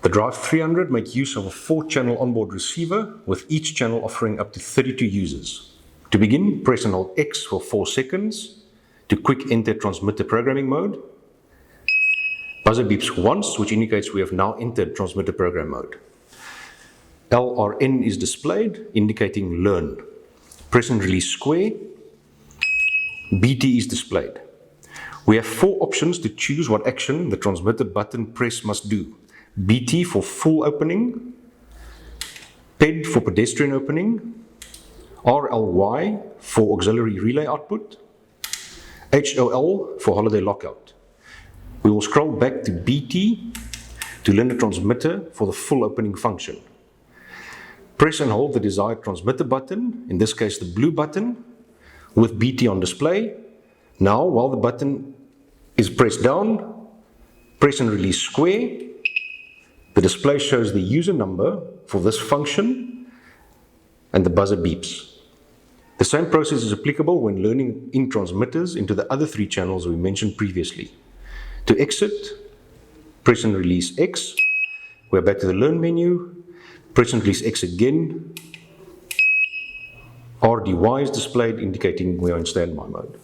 The Drive 300 make use of a 4-channel onboard receiver with each channel offering up to 32 users. To begin, press and hold X for 4 seconds to quick enter transmitter programming mode. Buzzer beeps once, which indicates we have now entered transmitter program mode. LRN is displayed, indicating learn. Press and release square. BT is displayed. We have 4 options to choose what action the transmitter button press must do. BT for full opening, PED for pedestrian opening, RLY for auxiliary relay output, HOL for holiday lockout. We will scroll back to BT to learn the transmitter for the full opening function. Press and hold the desired transmitter button, in this case the blue button, with BT on display. Now, while the button is pressed down, press and release square. The display shows the user number for this function and the buzzer beeps. The same process is applicable when learning in transmitters into the other 3 channels we mentioned previously. To exit, press and release X. We're back to the Learn menu. Press and release X again. RDY is displayed, indicating we are in standby mode.